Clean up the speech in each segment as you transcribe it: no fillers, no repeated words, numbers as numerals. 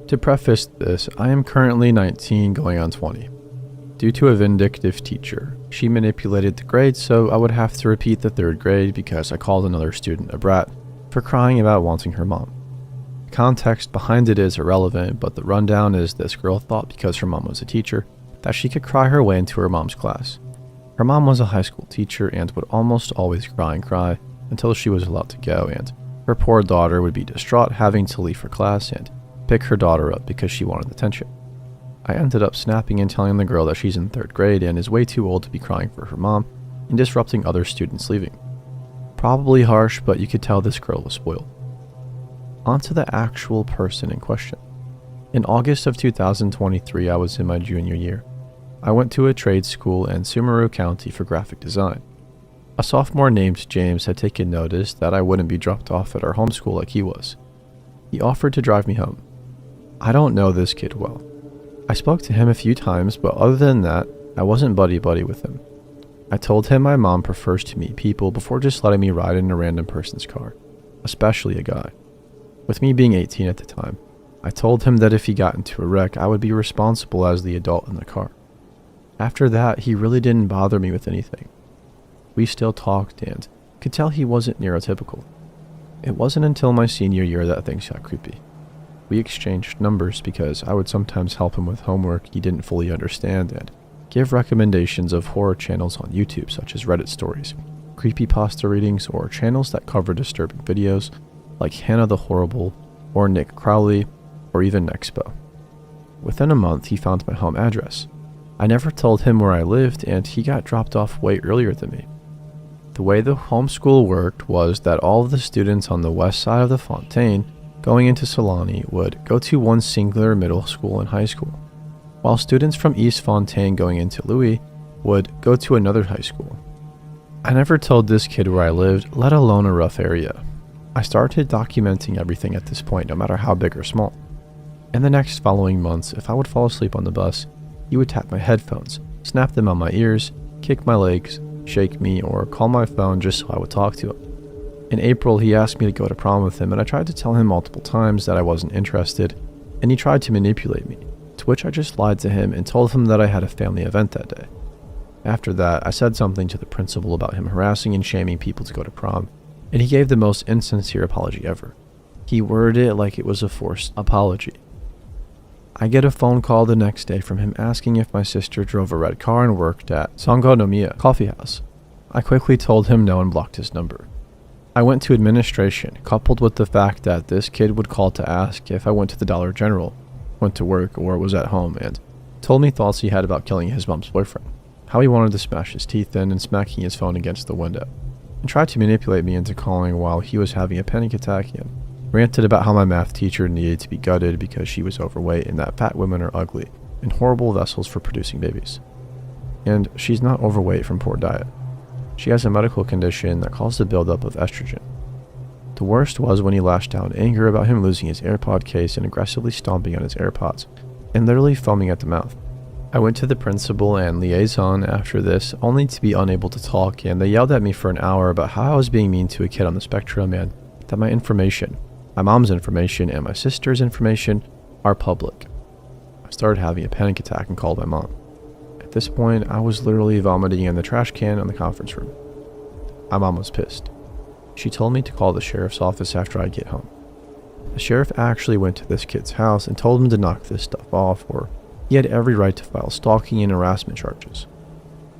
To preface this, I am currently 19 going on 20. Due to a vindictive teacher, she manipulated the grades so I would have to repeat the 3rd grade because I called another student a brat for crying about wanting her mom. The context behind it is irrelevant, but the rundown is this girl thought because her mom was a teacher that she could cry her way into her mom's class. Her mom was a high school teacher and would almost always cry and cry until she was allowed to go, and her poor daughter would be distraught having to leave her class and pick her daughter up because she wanted attention. I ended up snapping and telling the girl that she's in 3rd grade and is way too old to be crying for her mom and disrupting other students leaving. Probably harsh, but you could tell this girl was spoiled. On to the actual person in question. In August of 2023, I was in my junior year. I went to a trade school in Sumeru County for graphic design. A sophomore named James had taken notice that I wouldn't be dropped off at our home school like he was. He offered to drive me home. I don't know this kid well. I spoke to him a few times, but other than that, I wasn't buddy-buddy with him. I told him my mom prefers to meet people before just letting me ride in a random person's car, especially a guy. With me being 18 at the time, I told him that if he got into a wreck, I would be responsible as the adult in the car. After that, he really didn't bother me with anything. We still talked and could tell he wasn't neurotypical. It wasn't until my senior year that things got creepy. We exchanged numbers because I would sometimes help him with homework he didn't fully understand and give recommendations of horror channels on YouTube such as Reddit stories, creepypasta readings, or channels that cover disturbing videos like Hannah the Horrible or Nick Crowley or even Nexpo. Within a month, he found my home address. I never told him where I lived and he got dropped off way earlier than me. The way the homeschool worked was that all of the students on the west side of the Fontaine going into Solani would go to one singular middle school and high school, while students from East Fontaine going into Louis would go to another high school. I never told this kid where I lived, let alone a rough area. I started documenting everything at this point, no matter how big or small. In the next following months, if I would fall asleep on the bus, he would tap my headphones, snap them on my ears, kick my legs, shake me, or call my phone just so I would talk to him. In April, he asked me to go to prom with him, and I tried to tell him multiple times that I wasn't interested, and he tried to manipulate me, to which I just lied to him and told him that I had a family event that day. After that, I said something to the principal about him harassing and shaming people to go to prom, and he gave the most insincere apology ever. He worded it like it was a forced apology. I get a phone call the next day from him asking if my sister drove a red car and worked at Songo no Miya Coffee House. I quickly told him no and blocked his number. I went to administration, coupled with the fact that this kid would call to ask if I went to the Dollar General, went to work, or was at home, and told me thoughts he had about killing his mom's boyfriend, how he wanted to smash his teeth in and smacking his phone against the window, and tried to manipulate me into calling while he was having a panic attack and ranted about how my math teacher needed to be gutted because she was overweight and that fat women are ugly and horrible vessels for producing babies. And she's not overweight from poor diet. She has a medical condition that caused the buildup of estrogen. The worst was when he lashed out in anger about him losing his AirPod case and aggressively stomping on his AirPods, and literally foaming at the mouth. I went to the principal and liaison after this, only to be unable to talk, and they yelled at me for an hour about how I was being mean to a kid on the spectrum and that my information, my mom's information and my sister's information, are public. I started having a panic attack and called my mom. At this point, I was literally vomiting in the trash can in the conference room. My mom was pissed. She told me to call the sheriff's office after I get home. The sheriff actually went to this kid's house and told him to knock this stuff off, or he had every right to file stalking and harassment charges.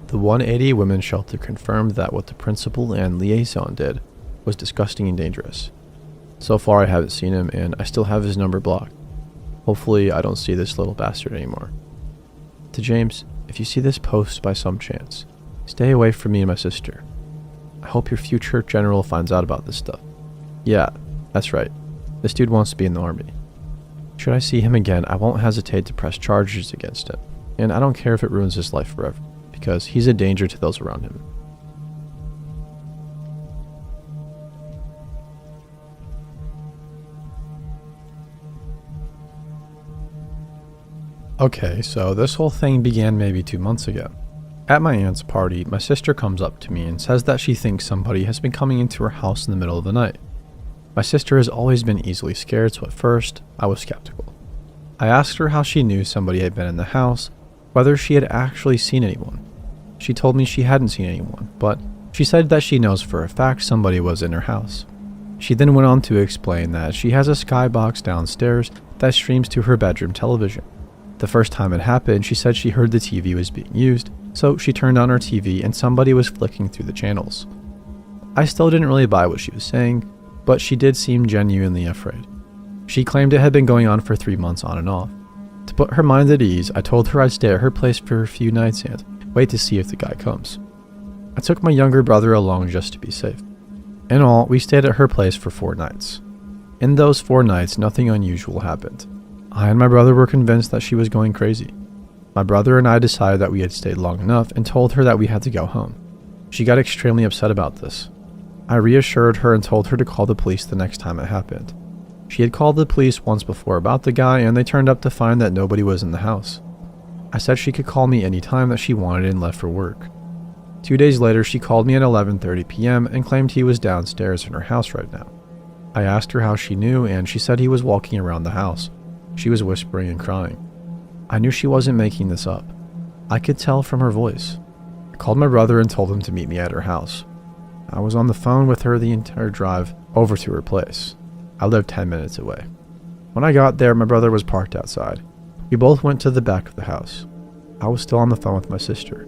The 180 Women's Shelter confirmed that what the principal and liaison did was disgusting and dangerous. So far I haven't seen him, and I still have his number blocked. Hopefully I don't see this little bastard anymore. To James, if you see this post by some chance, stay away from me and my sister. I hope your future general finds out about this stuff. Yeah, that's right. This dude wants to be in the army. Should I see him again, I won't hesitate to press charges against him, and I don't care if it ruins his life forever, because he's a danger to those around him. Okay, so this whole thing began maybe 2 months ago. At my aunt's party, my sister comes up to me and says that she thinks somebody has been coming into her house in the middle of the night. My sister has always been easily scared, so at first, I was skeptical. I asked her how she knew somebody had been in the house, whether she had actually seen anyone. She told me she hadn't seen anyone, but she said that she knows for a fact somebody was in her house. She then went on to explain that she has a skybox downstairs that streams to her bedroom television. The first time it happened, she said she heard the TV was being used, so she turned on her TV and somebody was flicking through the channels. I still didn't really buy what she was saying, but she did seem genuinely afraid. She claimed it had been going on for 3 months on and off. To put her mind at ease, I told her I'd stay at her place for a few nights and wait to see if the guy comes. I took my younger brother along just to be safe. In all, we stayed at her place for 4 nights. In those 4 nights, nothing unusual happened. I and my brother were convinced that she was going crazy. My brother and I decided that we had stayed long enough and told her that we had to go home. She got extremely upset about this. I reassured her and told her to call the police the next time it happened. She had called the police once before about the guy and they turned up to find that nobody was in the house. I said she could call me anytime that she wanted and left for work. 2 days later, she called me at 11:30 p.m. and claimed he was downstairs in her house right now. I asked her how she knew and she said he was walking around the house. She was whispering and crying. I knew she wasn't making this up. I could tell from her voice. I called my brother and told him to meet me at her house. I was on the phone with her the entire drive over to her place. I lived 10 minutes away. When I got there, my brother was parked outside. We both went to the back of the house. I was still on the phone with my sister.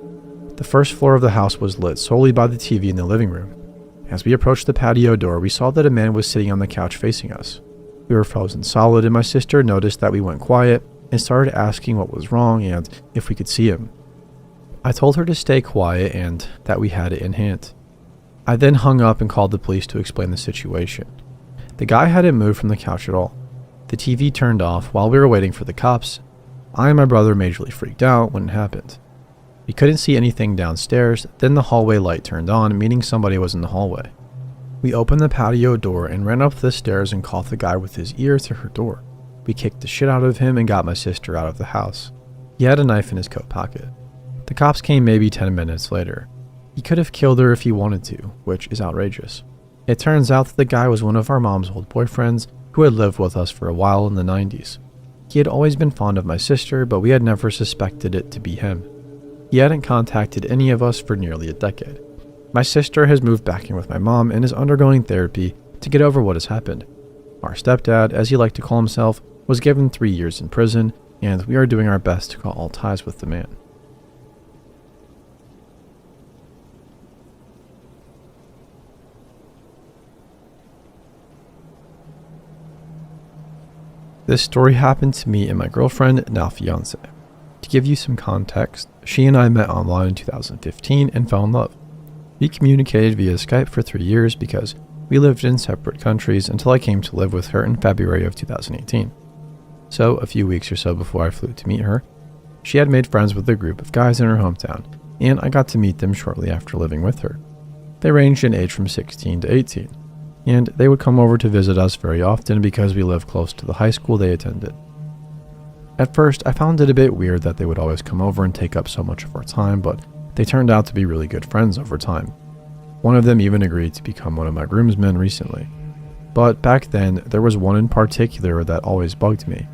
The first floor of the house was lit solely by the TV in the living room. As we approached the patio door, we saw that a man was sitting on the couch facing us. We were frozen solid and my sister noticed that we went quiet and started asking what was wrong and if we could see him. I told her to stay quiet and that we had it in hand. I then hung up and called the police to explain the situation. The guy hadn't moved from the couch at all. The TV turned off while we were waiting for the cops. I and my brother majorly freaked out when it happened. We couldn't see anything downstairs, then the hallway light turned on, meaning somebody was in the hallway. We opened the patio door and ran up the stairs and caught the guy with his ear to her door. We kicked the shit out of him and got my sister out of the house. He had a knife in his coat pocket. The cops came maybe 10 minutes later. He could have killed her if he wanted to, which is outrageous. It turns out that the guy was one of our mom's old boyfriends who had lived with us for a while in the 90s. He had always been fond of my sister, but we had never suspected it to be him. He hadn't contacted any of us for nearly a decade. My sister has moved back in with my mom and is undergoing therapy to get over what has happened. Our stepdad, as he liked to call himself, was given 3 years in prison, and we are doing our best to cut all ties with the man. This story happened to me and my girlfriend, now fiance. To give you some context, she and I met online in 2015 and fell in love. We communicated via Skype for 3 years because we lived in separate countries until I came to live with her in February of 2018. So, a few weeks or so before I flew to meet her, she had made friends with a group of guys in her hometown, and I got to meet them shortly after living with her. They ranged in age from 16 to 18, and they would come over to visit us very often because we lived close to the high school they attended. At first, I found it a bit weird that they would always come over and take up so much of our time, but they turned out to be really good friends over time. One of them even agreed to become one of my groomsmen recently. But back then, there was one in particular that always bugged me.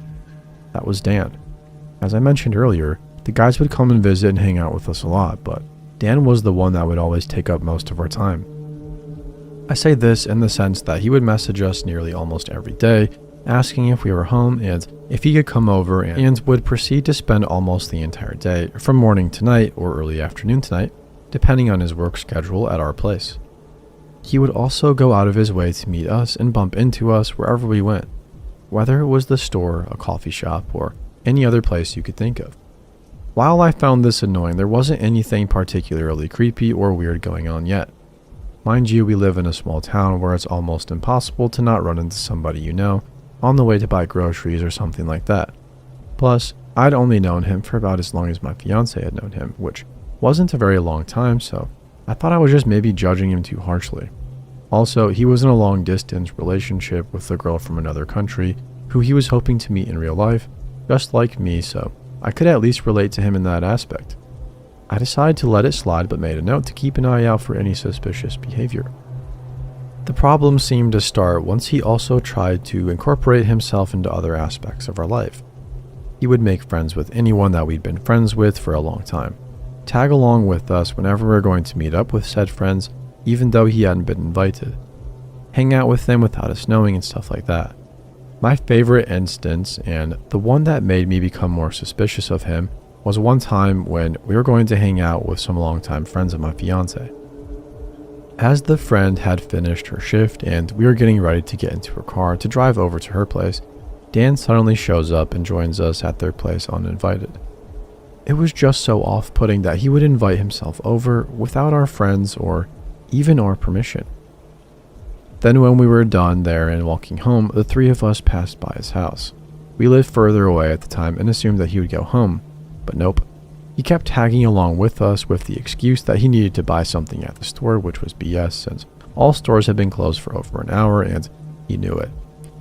That was Dan. As I mentioned earlier, the guys would come and visit and hang out with us a lot, but Dan was the one that would always take up most of our time. I say this in the sense that he would message us nearly almost every day, asking if we were home and if he could come over, and would proceed to spend almost the entire day, from morning to night or early afternoon to night, depending on his work schedule, at our place. He would also go out of his way to meet us and bump into us wherever we went, whether it was the store, a coffee shop, or any other place you could think of. While I found this annoying, there wasn't anything particularly creepy or weird going on yet. Mind you, we live in a small town where it's almost impossible to not run into somebody you know on the way to buy groceries or something like that. Plus, I'd only known him for about as long as my fiance had known him, which wasn't a very long time, so I thought I was just maybe judging him too harshly. Also, he was in a long-distance relationship with a girl from another country who he was hoping to meet in real life, just like me, so I could at least relate to him in that aspect. I decided to let it slide, but made a note to keep an eye out for any suspicious behavior. The problem seemed to start once he also tried to incorporate himself into other aspects of our life. He would make friends with anyone that we'd been friends with for a long time, tag along with us whenever we were going to meet up with said friends, even though he hadn't been invited, hang out with them without us knowing and stuff like that. My favorite instance, and the one that made me become more suspicious of him, was one time when we were going to hang out with some longtime friends of my fiance. As the friend had finished her shift and we were getting ready to get into her car to drive over to her place, Dan suddenly shows up and joins us at their place uninvited. It was just so off-putting that he would invite himself over without our friends or even our permission. Then when we were done there and walking home, the three of us passed by his house. We lived further away at the time and assumed that he would go home, but nope. He kept tagging along with us with the excuse that he needed to buy something at the store, which was BS since all stores had been closed for over an hour and he knew it.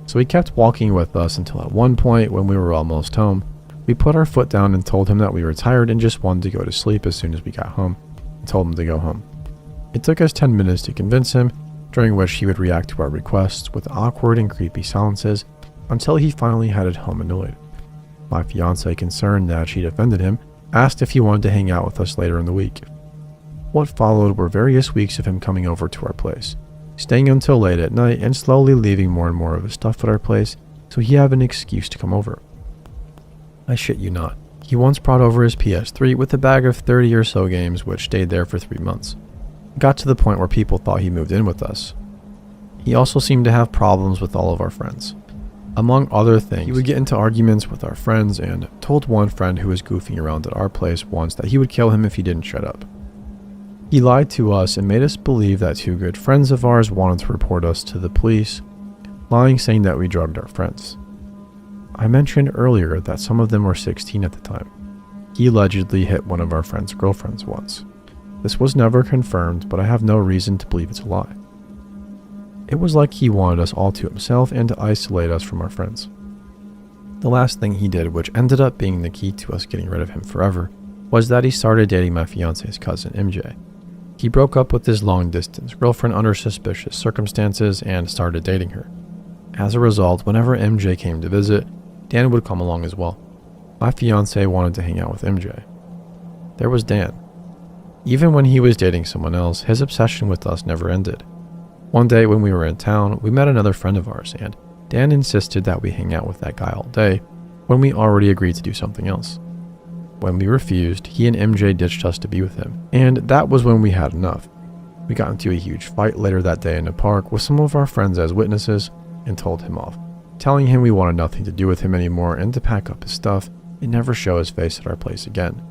So he kept walking with us until at one point when we were almost home, we put our foot down and told him that we were tired and just wanted to go to sleep as soon as we got home, and told him to go home. It took us 10 minutes to convince him, during which he would react to our requests with awkward and creepy silences until he finally headed home annoyed. My fiance, concerned that she'd offended him, asked if he wanted to hang out with us later in the week. What followed were various weeks of him coming over to our place, staying until late at night and slowly leaving more and more of his stuff at our place so he had an excuse to come over. I shit you not, he once brought over his PS3 with a bag of 30 or so games which stayed there for 3 months. It got to the point where people thought he moved in with us. He also seemed to have problems with all of our friends. Among other things, he would get into arguments with our friends and told one friend who was goofing around at our place once that he would kill him if he didn't shut up. He lied to us and made us believe that two good friends of ours wanted to report us to the police, lying saying that we drugged our friends. I mentioned earlier that some of them were 16 at the time. He allegedly hit one of our friends' girlfriends once. This was never confirmed, but I have no reason to believe it's a lie. It was like he wanted us all to himself and to isolate us from our friends. The last thing he did, which ended up being the key to us getting rid of him forever, was that he started dating my fiance's cousin, MJ. He broke up with his long-distance girlfriend under suspicious circumstances and started dating her. As a result, whenever MJ came to visit, Dan would come along as well. My fiance wanted to hang out with MJ. There was Dan. Even when he was dating someone else, his obsession with us never ended. One day when we were in town, we met another friend of ours, and Dan insisted that we hang out with that guy all day when we already agreed to do something else. When we refused, he and MJ ditched us to be with him, and that was when we had enough. We got into a huge fight later that day in the park with some of our friends as witnesses and told him off, telling him we wanted nothing to do with him anymore and to pack up his stuff and never show his face at our place again.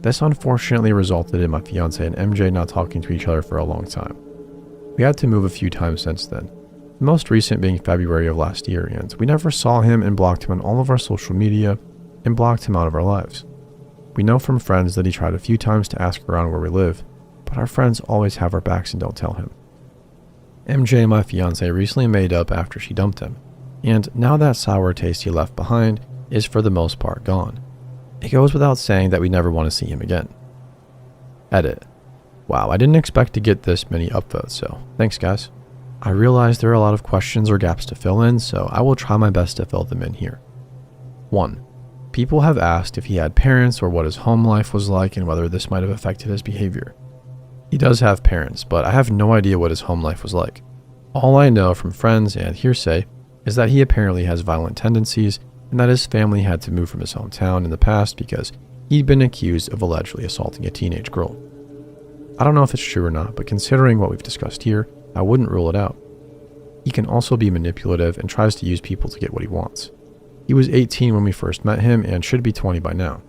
This unfortunately resulted in my fiance and MJ not talking to each other for a long time. We had to move a few times since then, the most recent being February of last year, and we never saw him and blocked him on all of our social media and blocked him out of our lives. We know from friends that he tried a few times to ask around where we live, but our friends always have our backs and don't tell him. MJ and my fiance recently made up after she dumped him, and now that sour taste he left behind is for the most part gone. It goes without saying that we never want to see him again. Edit. Wow, I didn't expect to get this many upvotes, so thanks guys. I realize there are a lot of questions or gaps to fill in, so I will try my best to fill them in here. 1. People have asked if he had parents or what his home life was like and whether this might have affected his behavior. He does have parents, but I have no idea what his home life was like. All I know from friends and hearsay is that he apparently has violent tendencies and that his family had to move from his hometown in the past because he'd been accused of allegedly assaulting a teenage girl. I don't know if it's true or not, but considering what we've discussed here, I wouldn't rule it out. He can also be manipulative and tries to use people to get what he wants. He was 18 when we first met him and should be 20 by now.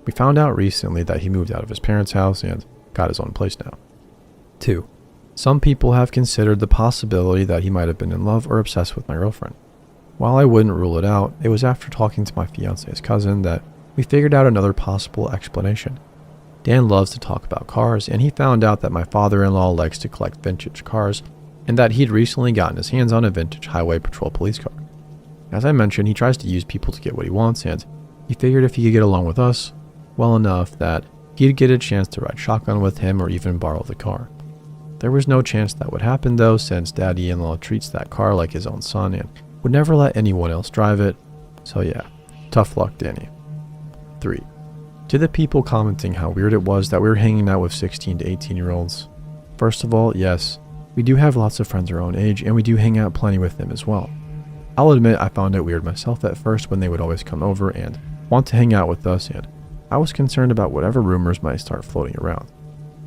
We found out recently that he moved out of his parents' house and got his own place now. 2. Some people have considered the possibility that he might have been in love or obsessed with my girlfriend. While I wouldn't rule it out, it was after talking to my fiance's cousin that we figured out another possible explanation. Dan loves to talk about cars, and he found out that my father-in-law likes to collect vintage cars, and that he'd recently gotten his hands on a vintage highway patrol police car. As I mentioned, he tries to use people to get what he wants, and he figured if he could get along with us well enough that he'd get a chance to ride shotgun with him or even borrow the car. There was no chance that would happen though, since daddy-in-law treats that car like his own son and would never let anyone else drive it, so yeah. Tough luck, Danny. 3. To the people commenting how weird it was that we were hanging out with 16 to 18-year-olds. First of all, yes, we do have lots of friends our own age, and we do hang out plenty with them as well. I'll admit I found it weird myself at first when they would always come over and want to hang out with us, and I was concerned about whatever rumors might start floating around.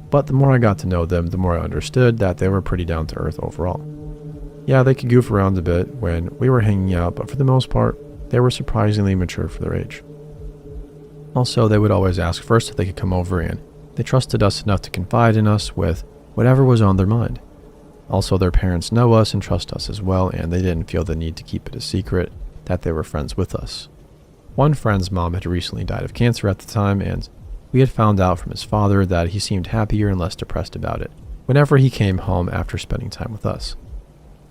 But the more I got to know them, the more I understood that they were pretty down to earth overall. Yeah, they could goof around a bit when we were hanging out, but for the most part, they were surprisingly mature for their age. Also, they would always ask first if they could come over, and they trusted us enough to confide in us with whatever was on their mind. Also, their parents know us and trust us as well, and they didn't feel the need to keep it a secret that they were friends with us. One friend's mom had recently died of cancer at the time, and we had found out from his father that he seemed happier and less depressed about it whenever he came home after spending time with us.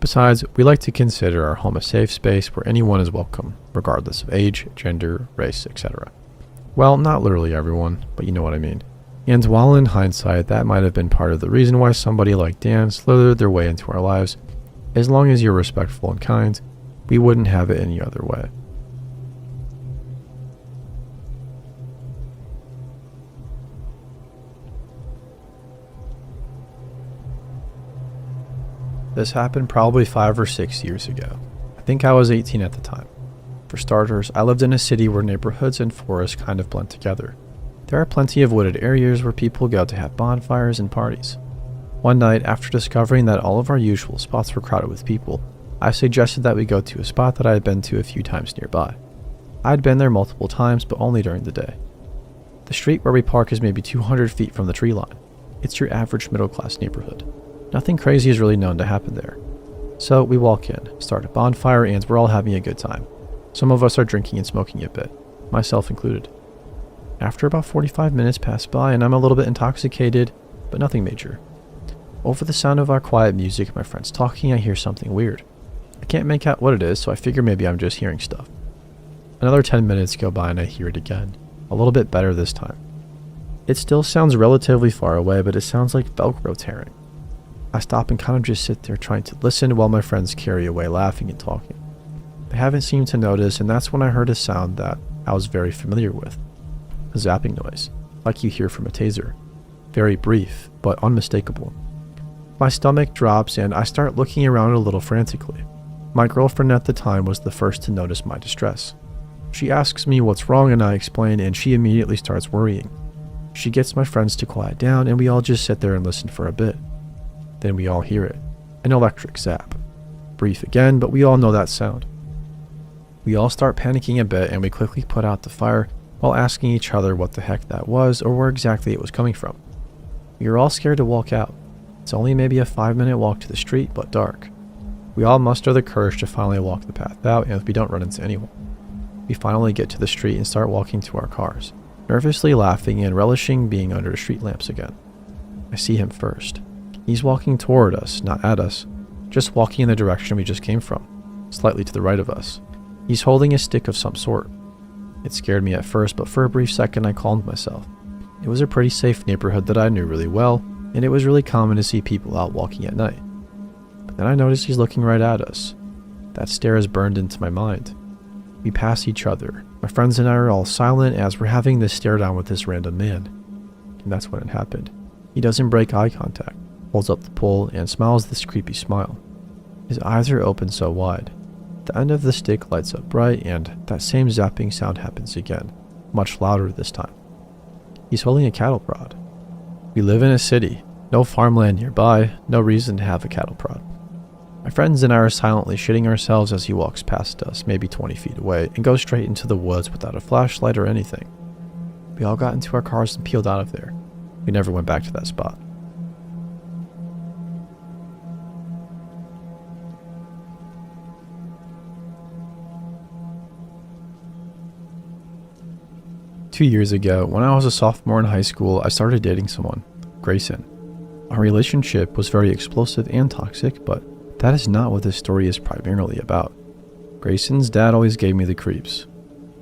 Besides, we like to consider our home a safe space where anyone is welcome, regardless of age, gender, race, etc. Well, not literally everyone, but you know what I mean. And while in hindsight, that might have been part of the reason why somebody like Dan slithered their way into our lives, as long as you're respectful and kind, we wouldn't have it any other way. This happened probably 5 or 6 years ago. I think I was 18 at the time. For starters, I lived in a city where neighborhoods and forests kind of blend together. There are plenty of wooded areas where people go to have bonfires and parties. One night, after discovering that all of our usual spots were crowded with people, I suggested that we go to a spot that I had been to a few times nearby. I had been there multiple times, but only during the day. The street where we park is maybe 200 feet from the tree line. It's your average middle-class neighborhood. Nothing crazy is really known to happen there. So we walk in, start a bonfire, and we're all having a good time. Some of us are drinking and smoking a bit, myself included. After about 45 minutes pass by and I'm a little bit intoxicated, but nothing major. Over the sound of our quiet music and my friends talking, I hear something weird. I can't make out what it is, so I figure maybe I'm just hearing stuff. Another 10 minutes go by and I hear it again, a little bit better this time. It still sounds relatively far away, but it sounds like Velcro tearing. I stop and kind of just sit there trying to listen while my friends carry away laughing and talking. They haven't seemed to notice, and that's when I heard a sound that I was very familiar with. A zapping noise, like you hear from a taser. Very brief, but unmistakable. My stomach drops and I start looking around a little frantically. My girlfriend at the time was the first to notice my distress. She asks me what's wrong and I explain, and she immediately starts worrying. She gets my friends to quiet down and we all just sit there and listen for a bit. Then we all hear it. An electric zap. Brief again, but we all know that sound. We all start panicking a bit and we quickly put out the fire while asking each other what the heck that was or where exactly it was coming from. We are all scared to walk out. It's only maybe a 5-minute walk to the street, but dark. We all muster the courage to finally walk the path out, and if we don't run into anyone. We finally get to the street and start walking to our cars, nervously laughing and relishing being under street lamps again. I see him first. He's walking toward us, not at us, just walking in the direction we just came from, slightly to the right of us. He's holding a stick of some sort. It scared me at first, but for a brief second I calmed myself. It was a pretty safe neighborhood that I knew really well, and it was really common to see people out walking at night. But then I noticed he's looking right at us. That stare is burned into my mind. We pass each other. My friends and I are all silent as we're having this stare down with this random man. And that's when it happened. He doesn't break eye contact, holds up the pole, and smiles this creepy smile. His eyes are open so wide. The end of the stick lights up bright, and that same zapping sound happens again, much louder this time. He's holding a cattle prod. We live in a city, no farmland nearby, no reason to have a cattle prod. My friends and I are silently shitting ourselves as he walks past us, maybe 20 feet away, and goes straight into the woods without a flashlight or anything. We all got into our cars and peeled out of there. We never went back to that spot. Two years ago, when I was a sophomore in high school, I started dating someone, Grayson. Our relationship was very explosive and toxic, but that is not what this story is primarily about. Grayson's dad always gave me the creeps.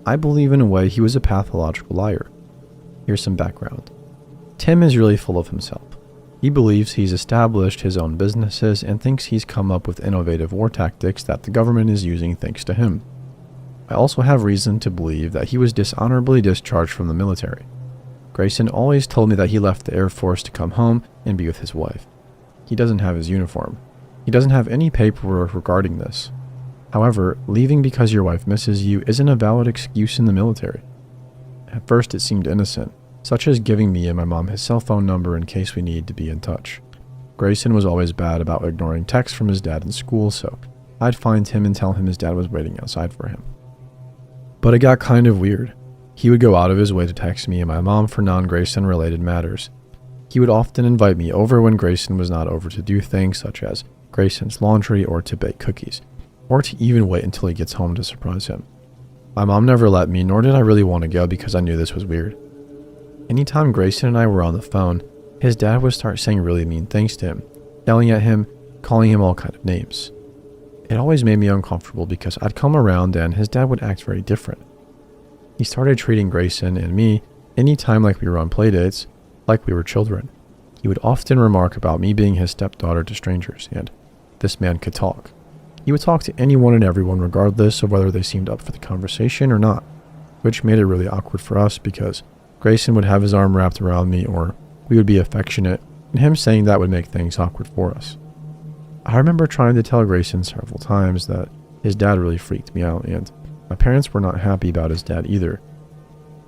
I believe in a way he was a pathological liar. Here's some background. Tim is really full of himself. He believes he's established his own businesses and thinks he's come up with innovative war tactics that the government is using thanks to him. I also have reason to believe that he was dishonorably discharged from the military. Grayson always told me that he left the Air Force to come home and be with his wife. He doesn't have his uniform. He doesn't have any paperwork regarding this. However, leaving because your wife misses you isn't a valid excuse in the military. At first it seemed innocent, such as giving me and my mom his cell phone number in case we need to be in touch. Grayson was always bad about ignoring texts from his dad in school, so I'd find him and tell him his dad was waiting outside for him. But it got kind of weird. He would go out of his way to text me and my mom for non-Grayson related matters. He would often invite me over when Grayson was not over to do things such as Grayson's laundry or to bake cookies, or to even wait until he gets home to surprise him. My mom never let me, nor did I really want to go because I knew this was weird. Anytime Grayson and I were on the phone, his dad would start saying really mean things to him, yelling at him, calling him all kind of names. It always made me uncomfortable because I'd come around and his dad would act very different. He started treating Grayson and me anytime like we were on playdates, like we were children. He would often remark about me being his stepdaughter to strangers, and this man could talk. He would talk to anyone and everyone regardless of whether they seemed up for the conversation or not, which made it really awkward for us because Grayson would have his arm wrapped around me or we would be affectionate, and him saying that would make things awkward for us. I remember trying to tell Grayson several times that his dad really freaked me out, and my parents were not happy about his dad either.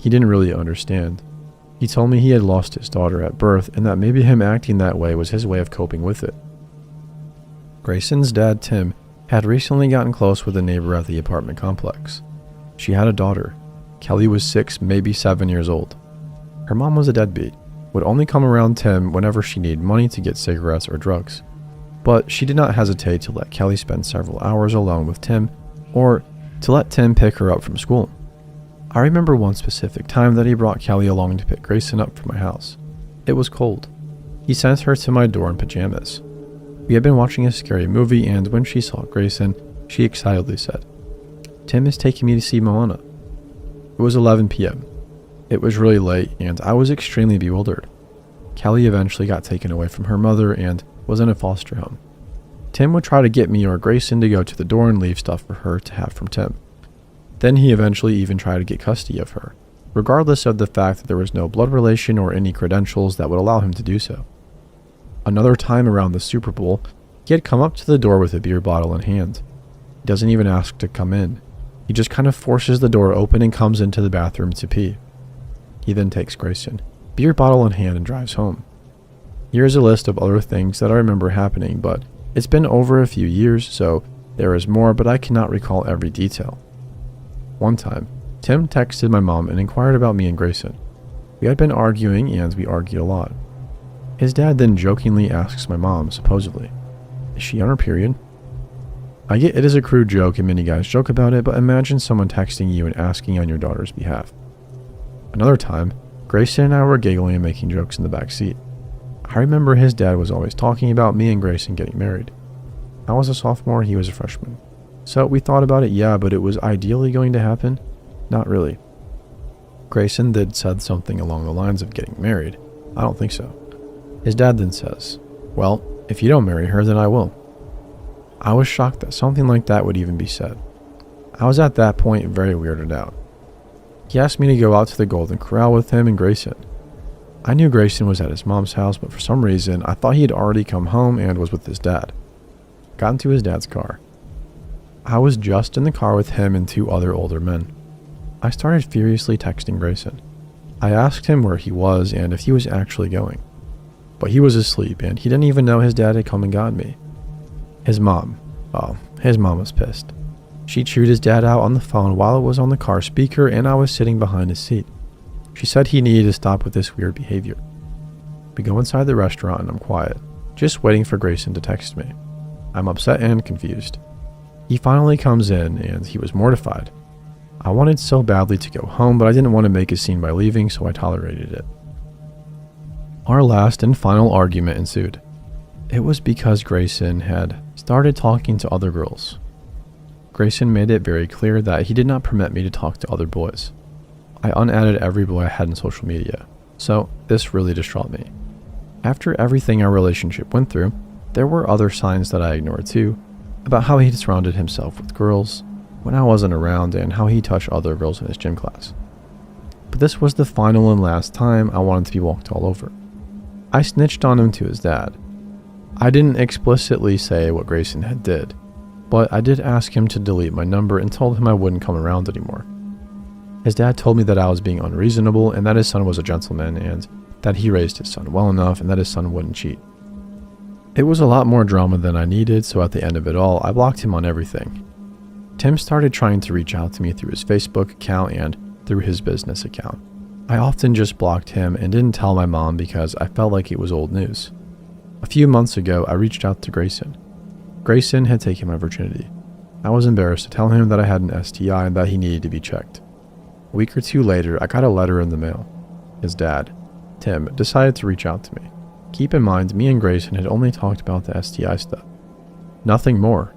He didn't really understand. He told me he had lost his daughter at birth and that maybe him acting that way was his way of coping with it. Grayson's dad, Tim, had recently gotten close with a neighbor at the apartment complex. She had a daughter. Kelly was 6, maybe 7 years old. Her mom was a deadbeat, would only come around Tim whenever she needed money to get cigarettes or drugs. But she did not hesitate to let Kelly spend several hours alone with Tim or to let Tim pick her up from school. I remember one specific time that he brought Kelly along to pick Grayson up from my house. It was cold. He sent her to my door in pajamas. We had been watching a scary movie, and when she saw Grayson, she excitedly said, "Tim is taking me to see Moana." It was 11 p.m. It was really late, and I was extremely bewildered. Kelly eventually got taken away from her mother and was in a foster home. Tim would try to get me or Grayson to go to the door and leave stuff for her to have from Tim. Then he eventually even tried to get custody of her, regardless of the fact that there was no blood relation or any credentials that would allow him to do so. Another time around the Super Bowl, he had come up to the door with a beer bottle in hand. He doesn't even ask to come in. He just kind of forces the door open and comes into the bathroom to pee. He then takes Grayson, beer bottle in hand, and drives home. Here's a list of other things that I remember happening, but it's been over a few years, so there is more, but I cannot recall every detail. One time, Tim texted my mom and inquired about me and Grayson. We had been arguing, and we argued a lot. His dad then jokingly asks my mom, supposedly, "Is she on her period?" I get it is a crude joke and many guys joke about it, but imagine someone texting you and asking on your daughter's behalf. Another time, Grayson and I were giggling and making jokes in the back seat. I remember his dad was always talking about me and Grayson getting married. I was a sophomore, he was a freshman. So we thought about it, yeah, but it was ideally going to happen? Not really. Grayson did said something along the lines of getting married. I don't think so. His dad then says, "Well, if you don't marry her, then I will." I was shocked that something like that would even be said. I was at that point very weirded out. He asked me to go out to the Golden Corral with him and Grayson. I knew Grayson was at his mom's house, but for some reason, I thought he had already come home and was with his dad. Got into his dad's car. I was just in the car with him and 2 other older men. I started furiously texting Grayson. I asked him where he was and if he was actually going. But he was asleep and he didn't even know his dad had come and gotten me. His mom was pissed. She chewed his dad out on the phone while it was on the car speaker and I was sitting behind his seat. She said he needed to stop with this weird behavior. We go inside the restaurant and I'm quiet, just waiting for Grayson to text me. I'm upset and confused. He finally comes in and he was mortified. I wanted so badly to go home, but I didn't want to make a scene by leaving, so I tolerated it. Our last and final argument ensued. It was because Grayson had started talking to other girls. Grayson made it very clear that he did not permit me to talk to other boys. I unadded every boy I had in social media, so this really distraught me. After everything our relationship went through, there were other signs that I ignored too, about how he surrounded himself with girls, when I wasn't around and how he touched other girls in his gym class. But this was the final and last time I wanted to be walked all over. I snitched on him to his dad. I didn't explicitly say what Grayson had did, but I did ask him to delete my number and told him I wouldn't come around anymore. His dad told me that I was being unreasonable and that his son was a gentleman and that he raised his son well enough and that his son wouldn't cheat. It was a lot more drama than I needed, so at the end of it all, I blocked him on everything. Tim started trying to reach out to me through his Facebook account and through his business account. I often just blocked him and didn't tell my mom because I felt like it was old news. A few months ago, I reached out to Grayson. Grayson had taken my virginity. I was embarrassed to tell him that I had an STI and that he needed to be checked. A week or two later, I got a letter in the mail. His dad, Tim, decided to reach out to me. Keep in mind, me and Grayson had only talked about the STI stuff. Nothing more.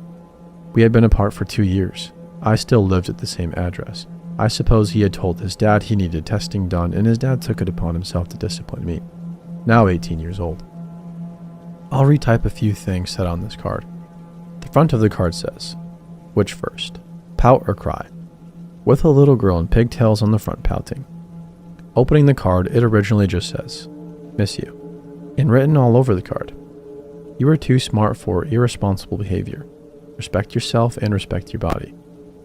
We had been apart for 2 years. I still lived at the same address. I suppose he had told his dad he needed testing done, and his dad took it upon himself to discipline me. Now 18 years old. I'll retype a few things said on this card. The front of the card says, which first, pout or cry? With a little girl in pigtails on the front pouting. Opening the card, it originally just says, miss you. And written all over the card, you are too smart for irresponsible behavior. Respect yourself and respect your body.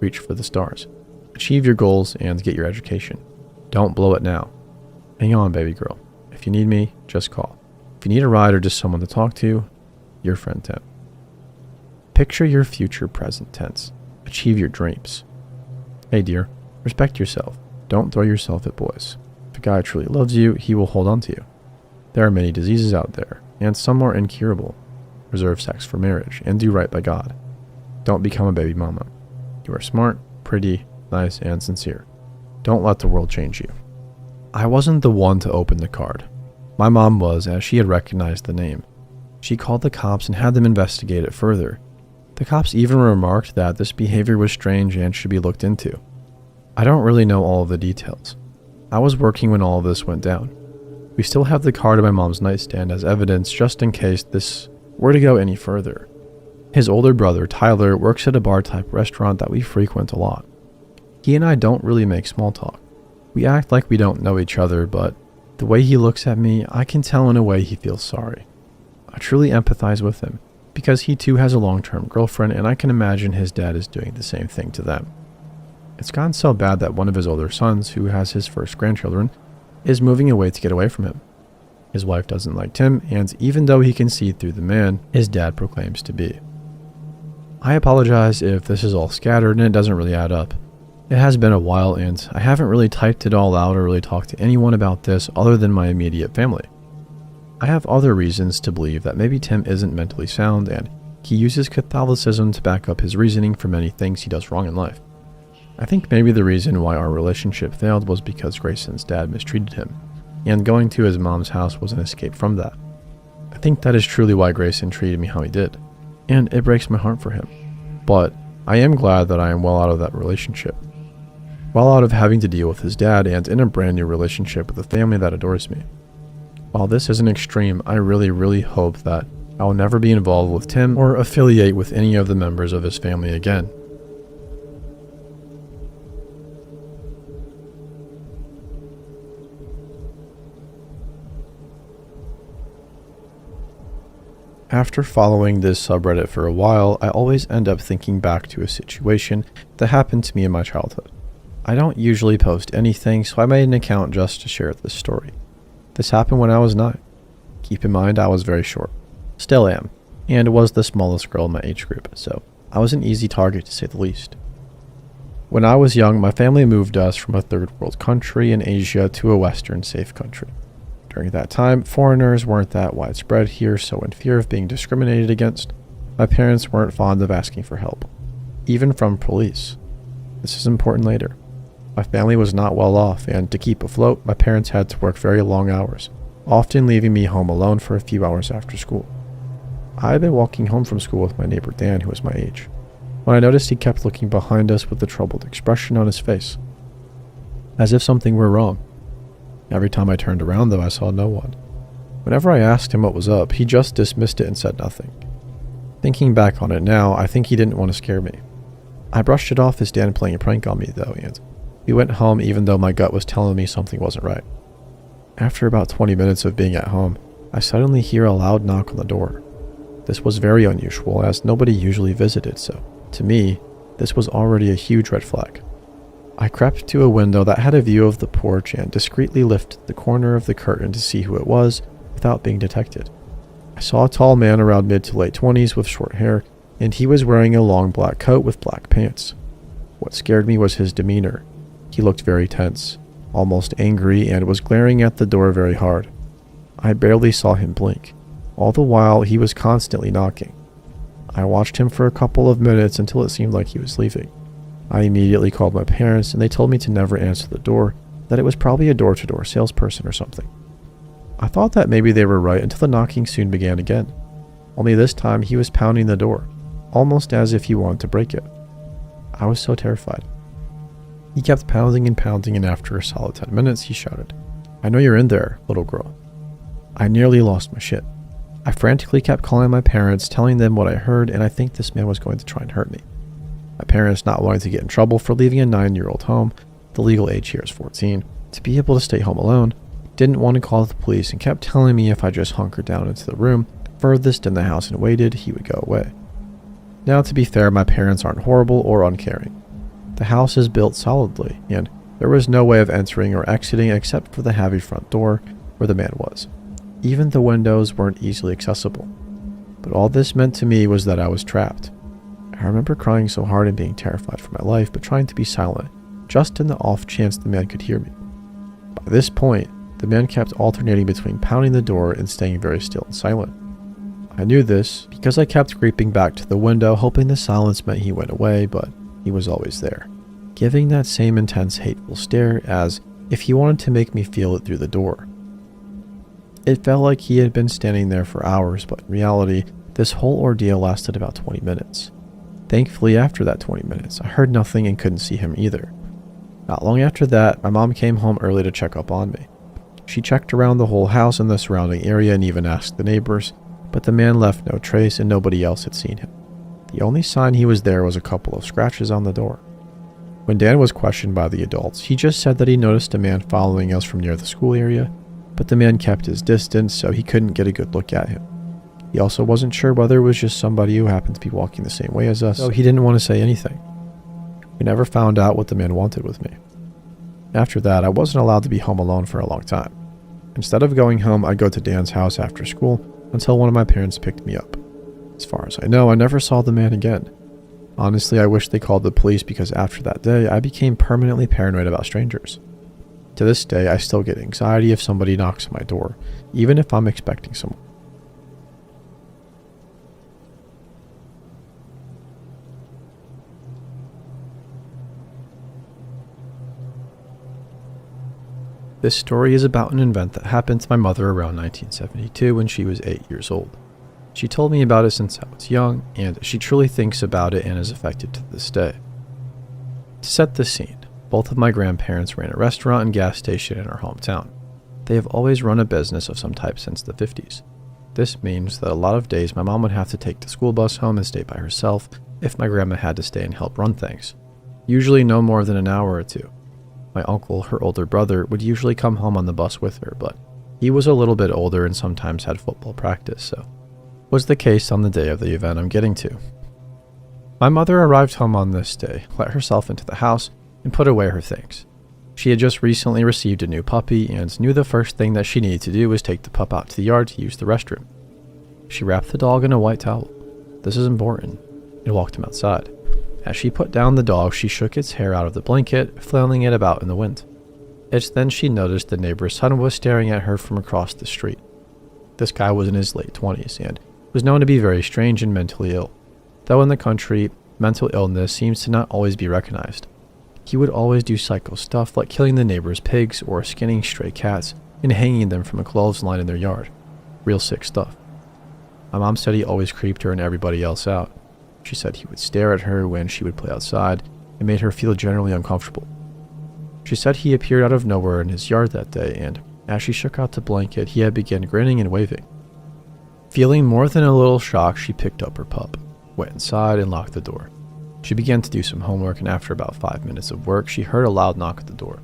Reach for the stars. Achieve your goals and get your education. Don't blow it now. Hang on, baby girl. If you need me, just call. If you need a ride or just someone to talk to, your friend Tim. Picture your future present tense. Achieve your dreams. Hey dear, respect yourself. Don't throw yourself at boys. If a guy truly loves you, he will hold on to you. There are many diseases out there, and some are incurable. Reserve sex for marriage, and do right by God. Don't become a baby mama. You are smart, pretty, nice, and sincere. Don't let the world change you. I wasn't the one to open the card. My mom was, as she had recognized the name. She called the cops and had them investigate it further. The cops even remarked that this behavior was strange and should be looked into. I don't really know all of the details. I was working when all of this went down. We still have the card in my mom's nightstand as evidence just in case this were to go any further. His older brother, Tyler, works at a bar-type restaurant that we frequent a lot. He and I don't really make small talk. We act like we don't know each other, but the way he looks at me, I can tell in a way he feels sorry. I truly empathize with him, because he too has a long-term girlfriend, and I can imagine his dad is doing the same thing to them. It's gotten so bad that one of his older sons, who has his first grandchildren, is moving away to get away from him. His wife doesn't like Tim, and even though he can see through the man, his dad proclaims to be. I apologize if this is all scattered and it doesn't really add up. It has been a while and I haven't really typed it all out or really talked to anyone about this other than my immediate family. I have other reasons to believe that maybe Tim isn't mentally sound and he uses Catholicism to back up his reasoning for many things he does wrong in life. I think maybe the reason why our relationship failed was because Grayson's dad mistreated him, and going to his mom's house was an escape from that. I think that is truly why Grayson treated me how he did, and it breaks my heart for him. But I am glad that I am well out of that relationship. Well out of having to deal with his dad and in a brand new relationship with a family that adores me. While this is an extreme, I really hope that I will never be involved with Tim or affiliate with any of the members of his family again. After following this subreddit for a while, I always end up thinking back to a situation that happened to me in my childhood. I don't usually post anything, so I made an account just to share this story. This happened when I was 9. Keep in mind I was very short. Still am, and was the smallest girl in my age group, so I was an easy target to say the least. When I was young, my family moved us from a third world country in Asia to a western safe country. During that time, foreigners weren't that widespread here, so in fear of being discriminated against, my parents weren't fond of asking for help, even from police. This is important later. My family was not well off, and to keep afloat, my parents had to work very long hours, often leaving me home alone for a few hours after school. I had been walking home from school with my neighbor Dan, who was my age, when I noticed he kept looking behind us with a troubled expression on his face, as if something were wrong. Every time I turned around, though, I saw no one. Whenever I asked him what was up, he just dismissed it and said nothing. Thinking back on it now, I think he didn't want to scare me. I brushed it off as Dan playing a prank on me though, and we went home even though my gut was telling me something wasn't right. After about 20 minutes of being at home, I suddenly hear a loud knock on the door. This was very unusual as nobody usually visited, so to me, this was already a huge red flag. I crept to a window that had a view of the porch and discreetly lifted the corner of the curtain to see who it was without being detected. I saw a tall man around mid to late 20s with short hair, and he was wearing a long black coat with black pants. What scared me was his demeanor. He looked very tense, almost angry, and was glaring at the door very hard. I barely saw him blink. All the while, he was constantly knocking. I watched him for a couple of minutes until it seemed like he was leaving. I immediately called my parents, and they told me to never answer the door, that it was probably a door-to-door salesperson or something. I thought that maybe they were right until the knocking soon began again. Only this time, he was pounding the door, almost as if he wanted to break it. I was so terrified. He kept pounding, and after a solid 10 minutes, he shouted, "I know you're in there, little girl." I nearly lost my shit. I frantically kept calling my parents, telling them what I heard, and I think this man was going to try and hurt me. My parents, not wanting to get in trouble for leaving a 9-year-old home, the legal age here is 14, to be able to stay home alone, didn't want to call the police and kept telling me if I just hunkered down into the room furthest in the house and waited, he would go away. Now, to be fair, my parents aren't horrible or uncaring. The house is built solidly, and there was no way of entering or exiting except for the heavy front door where the man was. Even the windows weren't easily accessible. But all this meant to me was that I was trapped. I remember crying so hard and being terrified for my life, but trying to be silent, just in the off chance the man could hear me. By this point, the man kept alternating between pounding the door and staying very still and silent. I knew this because I kept creeping back to the window, hoping the silence meant he went away, but he was always there, giving that same intense, hateful stare as if he wanted to make me feel it through the door. It felt like he had been standing there for hours, but in reality, this whole ordeal lasted about 20 minutes. Thankfully, after that 20 minutes, I heard nothing and couldn't see him either. Not long after that, my mom came home early to check up on me. She checked around the whole house and the surrounding area and even asked the neighbors, but the man left no trace and nobody else had seen him. The only sign he was there was a couple of scratches on the door. When Dan was questioned by the adults, he just said that he noticed a man following us from near the school area, but the man kept his distance so he couldn't get a good look at him. He also wasn't sure whether it was just somebody who happened to be walking the same way as us, so he didn't want to say anything. We never found out what the man wanted with me. After that, I wasn't allowed to be home alone for a long time. Instead of going home, I'd go to Dan's house after school until one of my parents picked me up. As far as I know, I never saw the man again. Honestly, I wish they called the police because after that day, I became permanently paranoid about strangers. To this day, I still get anxiety if somebody knocks on my door, even if I'm expecting someone. This story is about an event that happened to my mother around 1972 when she was 8 years old. She told me about it since I was young, and she truly thinks about it and is affected to this day. To set the scene, both of my grandparents ran a restaurant and gas station in our hometown. They have always run a business of some type since the 50s. This means that a lot of days my mom would have to take the school bus home and stay by herself if my grandma had to stay and help run things. Usually no more than an hour or two. My uncle, her older brother, would usually come home on the bus with her, but he was a little bit older and sometimes had football practice, so was the case on the day of the event I'm getting to. My mother arrived home on this day, let herself into the house, and put away her things. She had just recently received a new puppy and knew the first thing that she needed to do was take the pup out to the yard to use the restroom. She wrapped the dog in a white towel. This is important, and walked him outside. As she put down the dog, she shook its hair out of the blanket, flailing it about in the wind. It's then she noticed the neighbor's son was staring at her from across the street. This guy was in his late 20s and was known to be very strange and mentally ill. Though in the country, mental illness seems to not always be recognized. He would always do psycho stuff like killing the neighbor's pigs or skinning stray cats and hanging them from a clothesline in their yard. Real sick stuff. My mom said he always creeped her and everybody else out. She said he would stare at her when she would play outside and made her feel generally uncomfortable. She said he appeared out of nowhere in his yard that day, and as she shook out the blanket, he had begun grinning and waving. Feeling more than a little shocked, she picked up her pup, went inside, and locked the door. She began to do some homework, and after about 5 minutes of work, she heard a loud knock at the door.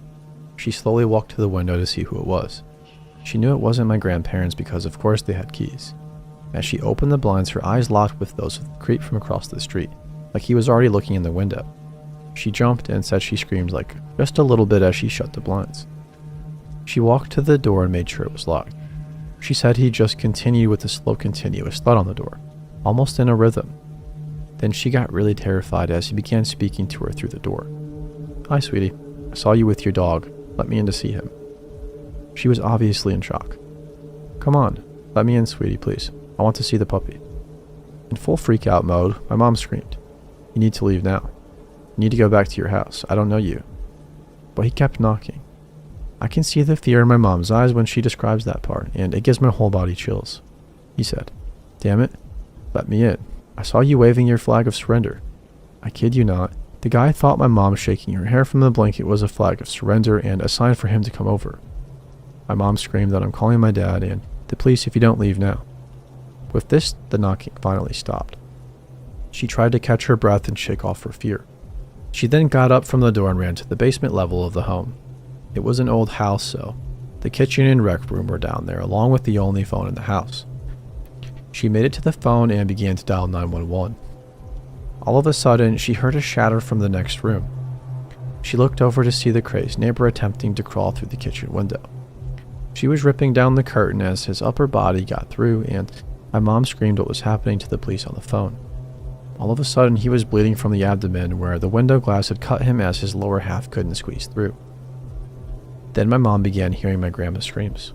She slowly walked to the window to see who it was. She knew it wasn't my grandparents because of course they had keys. As she opened the blinds, her eyes locked with those of the creep from across the street, like he was already looking in the window. She jumped and said she screamed like just a little bit as she shut the blinds. She walked to the door and made sure it was locked. She said he just continued with a slow continuous thud on the door, almost in a rhythm. Then she got really terrified as he began speaking to her through the door. "Hi, sweetie. I saw you with your dog. Let me in to see him." She was obviously in shock. "Come on, let me in, sweetie, please. I want to see the puppy." In full freak-out mode, my mom screamed, "You need to leave now. You need to go back to your house. I don't know you." But he kept knocking. I can see the fear in my mom's eyes when she describes that part, and it gives my whole body chills. He said, "Damn it, let me in. I saw you waving your flag of surrender." I kid you not, the guy thought my mom shaking her hair from the blanket was a flag of surrender and a sign for him to come over. My mom screamed that I'm calling my dad and the police if you don't leave now. With this, the knocking finally stopped. She tried to catch her breath and shake off her fear. She then got up from the door and ran to the basement level of the home. It was an old house, so the kitchen and rec room were down there, along with the only phone in the house. She made it to the phone and began to dial 911. All of a sudden, she heard a shatter from the next room. She looked over to see the crazed neighbor attempting to crawl through the kitchen window. She was ripping down the curtain as his upper body got through, and my mom screamed what was happening to the police on the phone. All of a sudden, he was bleeding from the abdomen where the window glass had cut him as his lower half couldn't squeeze through. Then my mom began hearing my grandma's screams.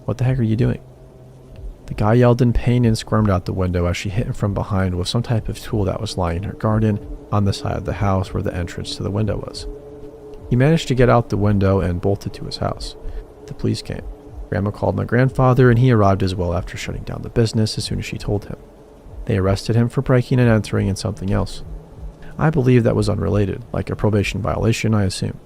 "What the heck are you doing?" The guy yelled in pain and squirmed out the window as she hit him from behind with some type of tool that was lying in her garden on the side of the house where the entrance to the window was. He managed to get out the window and bolted to his house. The police came. Grandma called my grandfather and he arrived as well after shutting down the business as soon as she told him. They arrested him for breaking and entering and something else. I believe that was unrelated, like a probation violation, I assume.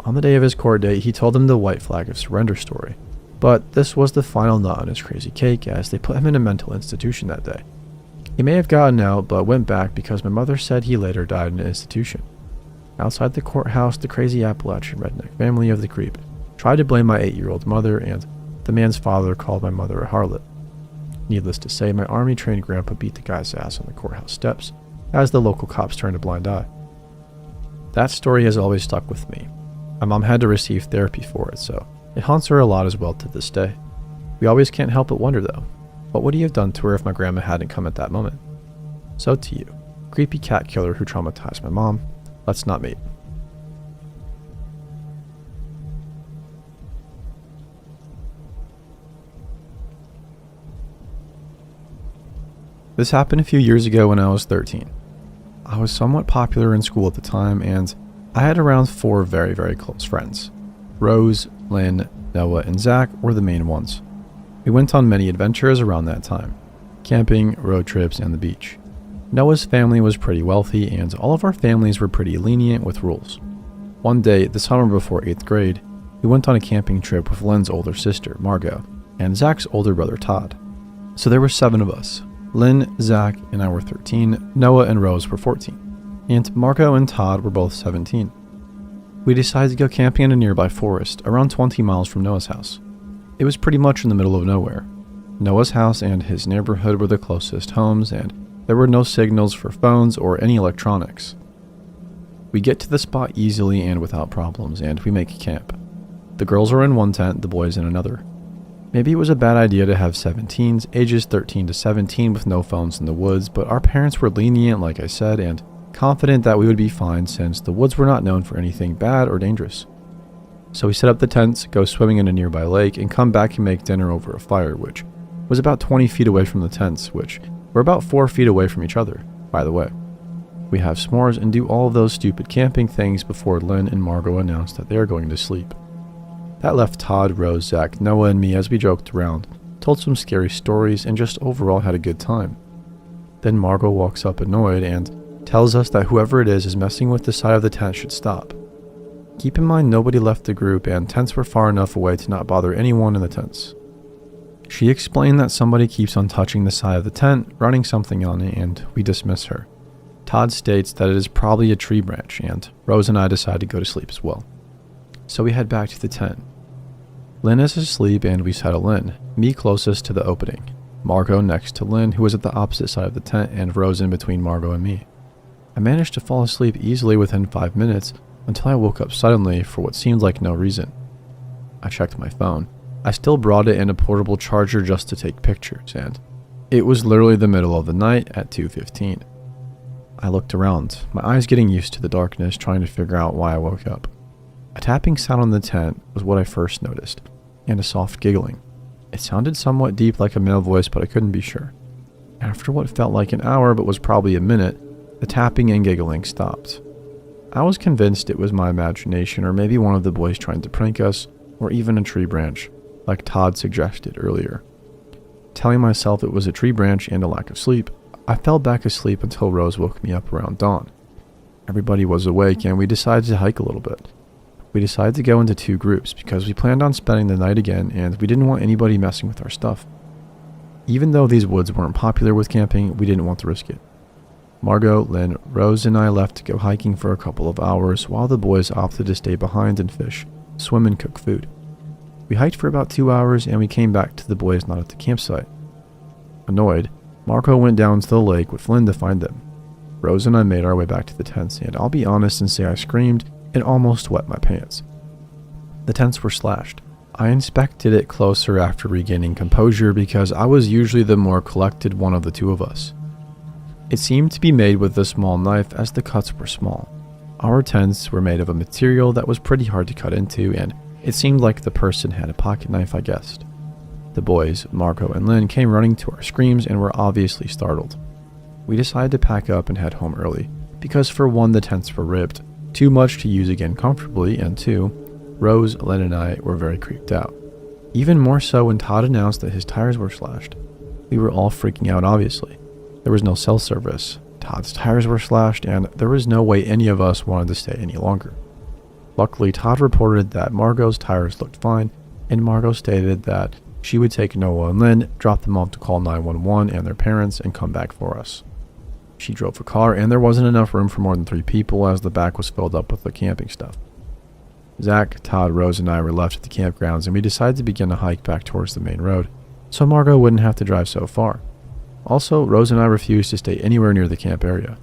On the day of his court date, he told them the white flag of surrender story. But this was the final nut on his crazy cake as they put him in a mental institution that day. He may have gotten out but went back because my mother said he later died in an institution. Outside the courthouse, the crazy Appalachian redneck family of the creep tried to blame my 8-year-old mother, and the man's father called my mother a harlot. Needless to say, my army-trained grandpa beat the guy's ass on the courthouse steps as the local cops turned a blind eye. That story has always stuck with me. My mom had to receive therapy for it, so it haunts her a lot as well to this day. We always can't help but wonder though, what would he have done to her if my grandma hadn't come at that moment? So to you, creepy cat killer who traumatized my mom, let's not meet. This happened a few years ago when I was 13. I was somewhat popular in school at the time, and I had around 4 very, very close friends. Rose, Lynn, Noah, and Zach were the main ones. We went on many adventures around that time. Camping, road trips, and the beach. Noah's family was pretty wealthy, and all of our families were pretty lenient with rules. One day, the summer before 8th grade, we went on a camping trip with Lynn's older sister, Margot, and Zach's older brother, Todd. So there were 7 of us. Lynn, Zach, and I were 13, Noah and Rose were 14, and Margot and Todd were both 17. We decided to go camping in a nearby forest, around 20 miles from Noah's house. It was pretty much in the middle of nowhere. Noah's house and his neighborhood were the closest homes, and there were no signals for phones or any electronics. We get to the spot easily and without problems, and we make camp. The girls are in one tent, the boys in another. Maybe it was a bad idea to have 17s, ages 13 to 17 with no phones in the woods, but our parents were lenient, like I said, and confident that we would be fine since the woods were not known for anything bad or dangerous. So we set up the tents, go swimming in a nearby lake, and come back and make dinner over a fire, which was about 20 feet away from the tents, which were about 4 feet away from each other, by the way. We have s'mores and do all of those stupid camping things before Lynn and Margot announced that they are going to sleep. That left Todd, Rose, Zach, Noah, and me as we joked around, told some scary stories, and just overall had a good time. Then Margot walks up annoyed and tells us that whoever it is messing with the side of the tent should stop. Keep in mind nobody left the group and tents were far enough away to not bother anyone in the tents. She explained that somebody keeps on touching the side of the tent, running something on it, and we dismiss her. Todd states that it is probably a tree branch, and Rose and I decide to go to sleep as well. So we head back to the tent. Lynn is asleep and we settle in, me closest to the opening, Margot next to Lynn, who was at the opposite side of the tent, and Rose in between Margot and me. I managed to fall asleep easily within 5 minutes until I woke up suddenly for what seemed like no reason. I checked my phone. I still brought it and a portable charger just to take pictures, and it was literally the middle of the night at 2:15. I looked around, my eyes getting used to the darkness, trying to figure out why I woke up. A tapping sound on the tent was what I first noticed, and a soft giggling. It sounded somewhat deep like a male voice, but I couldn't be sure. After what felt like an hour but was probably a minute, the tapping and giggling stopped. I was convinced it was my imagination, or maybe one of the boys trying to prank us, or even a tree branch, like Todd suggested earlier. Telling myself it was a tree branch and a lack of sleep, I fell back asleep until Rose woke me up around dawn. Everybody was awake and we decided to hike a little bit. We decided to go into 2 groups because we planned on spending the night again and we didn't want anybody messing with our stuff. Even though these woods weren't popular with camping, we didn't want to risk it. Margot, Lynn, Rose, and I left to go hiking for a couple of hours while the boys opted to stay behind and fish, swim, and cook food. We hiked for about 2 hours and we came back to the boys not at the campsite. Annoyed, Marco went down to the lake with Lynn to find them. Rose and I made our way back to the tents, and I'll be honest and say I screamed and almost wet my pants. The tents were slashed. I inspected it closer after regaining composure because I was usually the more collected one of the 2 of us. It seemed to be made with a small knife as the cuts were small. Our tents were made of a material that was pretty hard to cut into, and it seemed like the person had a pocket knife, I guessed. The boys, Marco and Lynn, came running to our screams and were obviously startled. We decided to pack up and head home early, because for 1, the tents were ripped, too much to use again comfortably, and 2, Rose, Lynn, and I were very creeped out. Even more so when Todd announced that his tires were slashed. We were all freaking out, obviously. There was no cell service, Todd's tires were slashed, and there was no way any of us wanted to stay any longer. Luckily, Todd reported that Margot's tires looked fine, and Margot stated that she would take Noah and Lynn, drop them off to call 911 and their parents, and come back for us. She drove a car, and there wasn't enough room for more than 3 people as the back was filled up with the camping stuff. Zach, Todd, Rose, and I were left at the campgrounds, and we decided to begin a hike back towards the main road, so Margot wouldn't have to drive so far. Also, Rose and I refused to stay anywhere near the camp area.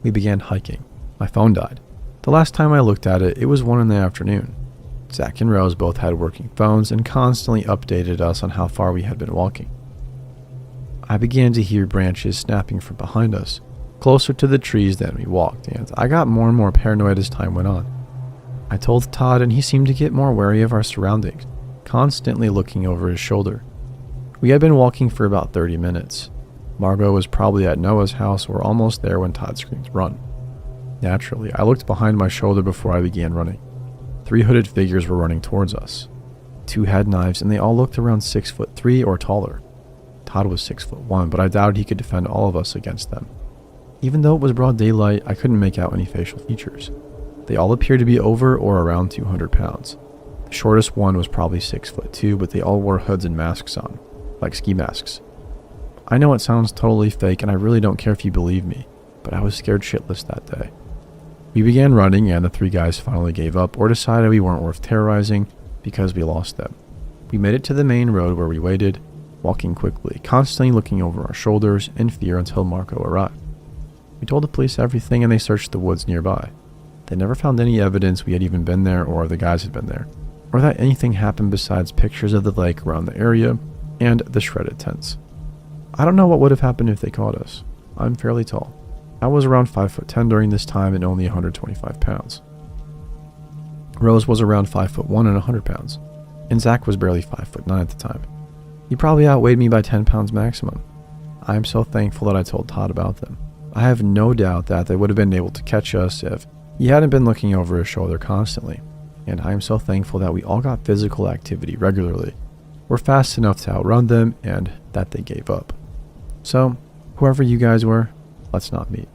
We began hiking. My phone died. The last time I looked at it, it was 1 in the afternoon. Zach and Rose both had working phones and constantly updated us on how far we had been walking. I began to hear branches snapping from behind us, closer to the trees than we walked, and I got more and more paranoid as time went on. I told Todd, and he seemed to get more wary of our surroundings, constantly looking over his shoulder. We had been walking for about 30 minutes. Margot was probably at Noah's house or almost there when Todd screamed, "Run." Naturally, I looked behind my shoulder before I began running. 3 hooded figures were running towards us. 2 had knives, and they all looked around 6'3" or taller. Todd was 6'1", but I doubted he could defend all of us against them. Even though it was broad daylight, I couldn't make out any facial features. They all appeared to be over or around 200 pounds. The shortest one was probably 6'2", but they all wore hoods and masks on, like ski masks. I know it sounds totally fake, and I really don't care if you believe me, but I was scared shitless that day. We began running, and the 3 guys finally gave up or decided we weren't worth terrorizing because we lost them. We made it to the main road where we waited, walking quickly, constantly looking over our shoulders in fear until Marco arrived. We told the police everything, and they searched the woods nearby. They never found any evidence we had even been there or the guys had been there, or that anything happened besides pictures of the lake around the area and the shredded tents. I don't know what would have happened if they caught us. I'm fairly tall. I was around 5'10" during this time and only 125 pounds. Rose was around 5'1" and 100 pounds, and Zach was barely 5'9" at the time. He probably outweighed me by 10 pounds maximum. I am so thankful that I told Todd about them. I have no doubt that they would have been able to catch us if he hadn't been looking over his shoulder constantly, and I am so thankful that we all got physical activity regularly. We're fast enough to outrun them, and that they gave up. So, whoever you guys were, let's not meet.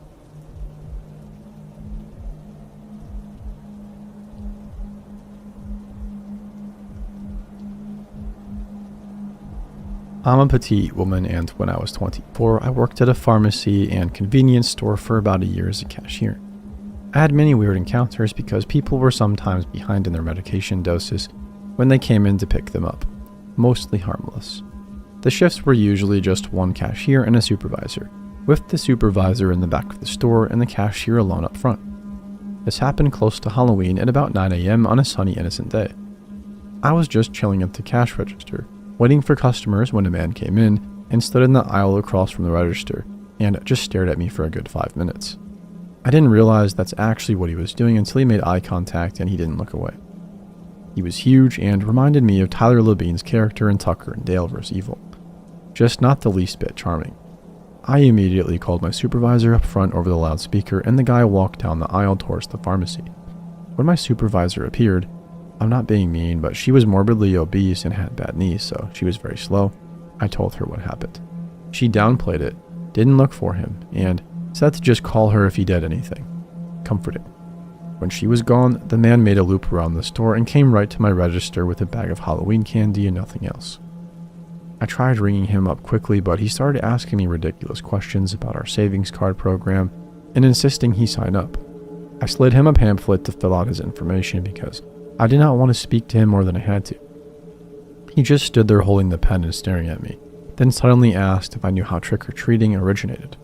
I'm a petite woman, and when I was 24, I worked at a pharmacy and convenience store for about a year as a cashier. I had many weird encounters because people were sometimes behind in their medication doses when they came in to pick them up, mostly harmless. The shifts were usually just one cashier and a supervisor, with the supervisor in the back of the store and the cashier alone up front. This happened close to Halloween at about 9 a.m. on a sunny, innocent day. I was just chilling at the cash register, waiting for customers when a man came in and stood in the aisle across from the register and just stared at me for a good 5 minutes. I didn't realize that's actually what he was doing until he made eye contact and he didn't look away. He was huge and reminded me of Tyler Labine's character in Tucker and Dale vs. Evil, just not the least bit charming. I immediately called my supervisor up front over the loudspeaker, and the guy walked down the aisle towards the pharmacy. When my supervisor appeared, I'm not being mean, but she was morbidly obese and had bad knees, so she was very slow. I told her what happened. She downplayed it, didn't look for him, and said to just call her if he did anything. Comforting. When she was gone, the man made a loop around the store and came right to my register with a bag of Halloween candy and nothing else. I tried ringing him up quickly, but he started asking me ridiculous questions about our savings card program and insisting he sign up. I slid him a pamphlet to fill out his information because I did not want to speak to him more than I had to. He just stood there holding the pen and staring at me, then suddenly asked if I knew how trick-or-treating originated.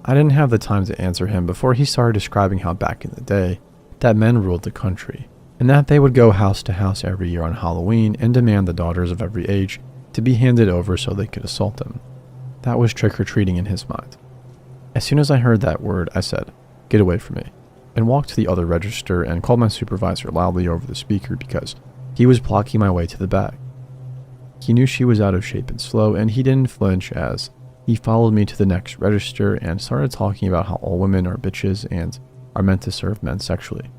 I didn't have the time to answer him before he started describing how back in the day, that men ruled the country, and that they would go house to house every year on Halloween and demand the daughters of every age to be handed over so they could assault them. That was trick-or-treating in his mind. As soon as I heard that word, I said, "Get away from me," and walked to the other register and called my supervisor loudly over the speaker because he was blocking my way to the bag. He knew she was out of shape and slow, and he didn't flinch as he followed me to the next register and started talking about how all women are bitches and are meant to serve men sexually.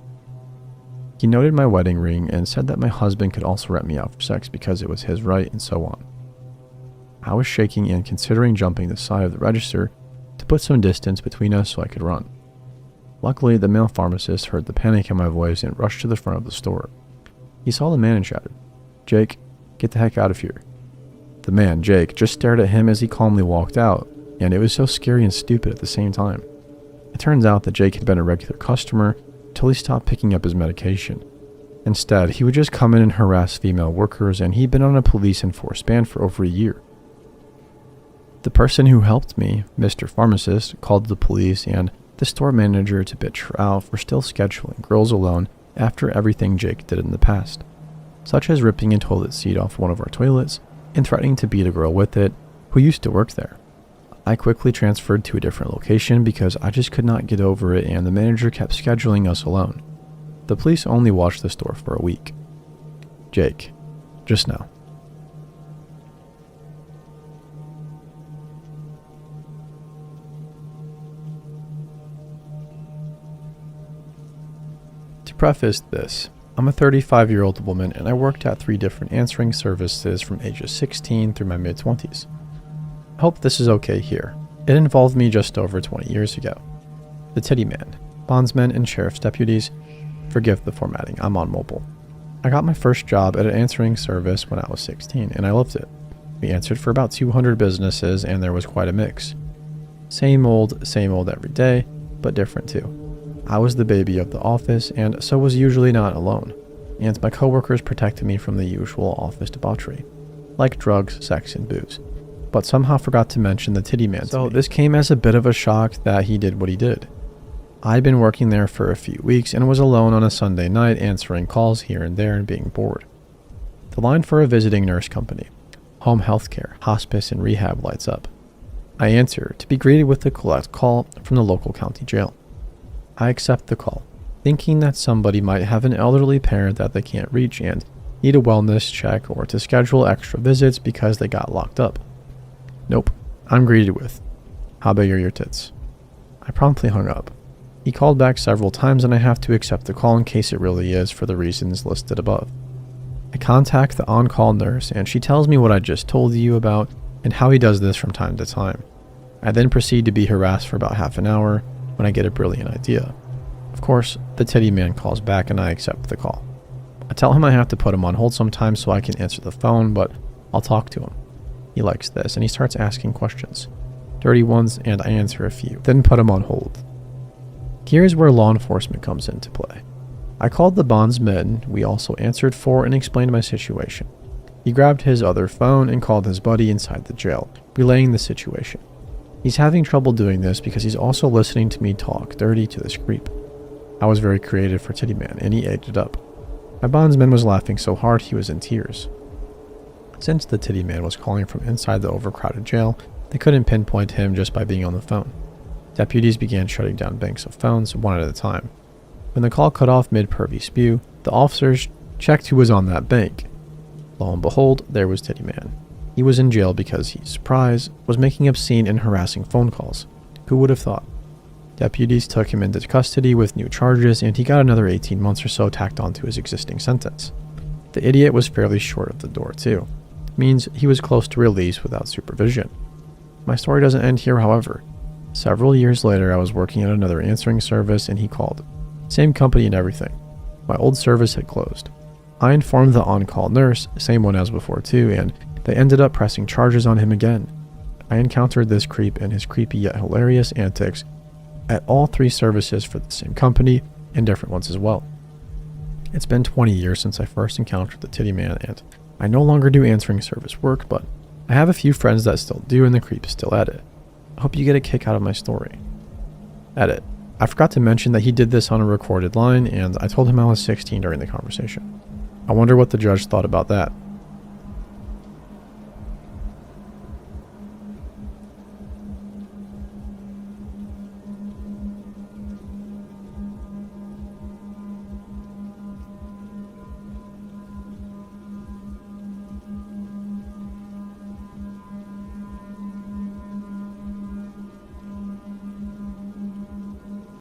He noted my wedding ring and said that my husband could also rent me out for sex because it was his right, and so on. I was shaking and considering jumping the side of the register to put some distance between us so I could run. Luckily, the male pharmacist heard the panic in my voice and rushed to the front of the store. He saw the man and shouted, "Jake, get the heck out of here." The man, Jake, just stared at him as he calmly walked out, and it was so scary and stupid at the same time. It turns out that Jake had been a regular customer till he stopped picking up his medication. Instead, he would just come in and harass female workers, and he'd been on a police enforced ban for over a year. The person who helped me, Mr. Pharmacist, called the police and the store manager to bitch her out for still scheduling girls alone after everything Jake did in the past, such as ripping a toilet seat off one of our toilets and threatening to beat a girl with it who used to work there. I quickly transferred to a different location because I just could not get over it, and the manager kept scheduling us alone. The police only watched the store for a week. Jake, just now. To preface this, I'm a 35-year-old woman and I worked at 3 different answering services from ages 16 through my mid-20s. I hope this is okay here. It involved me just over 20 years ago. The Titty Man, bondsmen, and sheriff's deputies. Forgive the formatting, I'm on mobile. I got my first job at an answering service when I was 16 and I loved it. We answered for about 200 businesses and there was quite a mix. Same old every day, but different too. I was the baby of the office and so was usually not alone, and my coworkers protected me from the usual office debauchery, like drugs, sex, and booze. But somehow forgot to mention the Titty Man. So this came as a bit of a shock that he did what he did. I'd been working there for a few weeks and was alone on a Sunday night answering calls here and there and being bored. The line for a visiting nurse company, home health care, hospice, and rehab lights up. I answer to be greeted with a collect call from the local county jail. I accept the call, thinking that somebody might have an elderly parent that they can't reach and need a wellness check or to schedule extra visits because they got locked up. Nope, I'm greeted with, "How big are your tits?" I promptly hung up. He called back several times and I have to accept the call in case it really is for the reasons listed above. I contact the on-call nurse and she tells me what I just told you about and how he does this from time to time. I then proceed to be harassed for about half an hour when I get a brilliant idea. Of course, the Titty Man calls back and I accept the call. I tell him I have to put him on hold sometime so I can answer the phone, but I'll talk to him. He likes this, and he starts asking questions. Dirty ones, and I answer a few, then put him on hold. Here's where law enforcement comes into play. I called the bondsman we also answered for and explained my situation. He grabbed his other phone and called his buddy inside the jail, relaying the situation. He's having trouble doing this because he's also listening to me talk dirty to this creep. I was very creative for Titty Man, and he ate it up. My bondsman was laughing so hard he was in tears. Since the Titty Man was calling from inside the overcrowded jail, they couldn't pinpoint him just by being on the phone. Deputies began shutting down banks of phones one at a time. When the call cut off mid-pervy spew, the officers checked who was on that bank. Lo and behold, there was Titty Man. He was in jail because he, surprise, was making obscene and harassing phone calls. Who would have thought? Deputies took him into custody with new charges, and he got another 18 months or so tacked onto his existing sentence. The idiot was fairly short of the door too. Means he was close to release without supervision. My story doesn't end here, however. Several years later, I was working at another answering service and he called. Same company and everything. My old service had closed. I informed the on-call nurse, same one as before too, and they ended up pressing charges on him again. I encountered this creep and his creepy yet hilarious antics at all 3 services for the same company and different ones as well. It's been 20 years since I first encountered the Titty Man, and I no longer do answering service work, but I have a few friends that still do, and the creep is still at it. I hope you get a kick out of my story. Edit. I forgot to mention that he did this on a recorded line, and I told him I was 16 during the conversation. I wonder what the judge thought about that.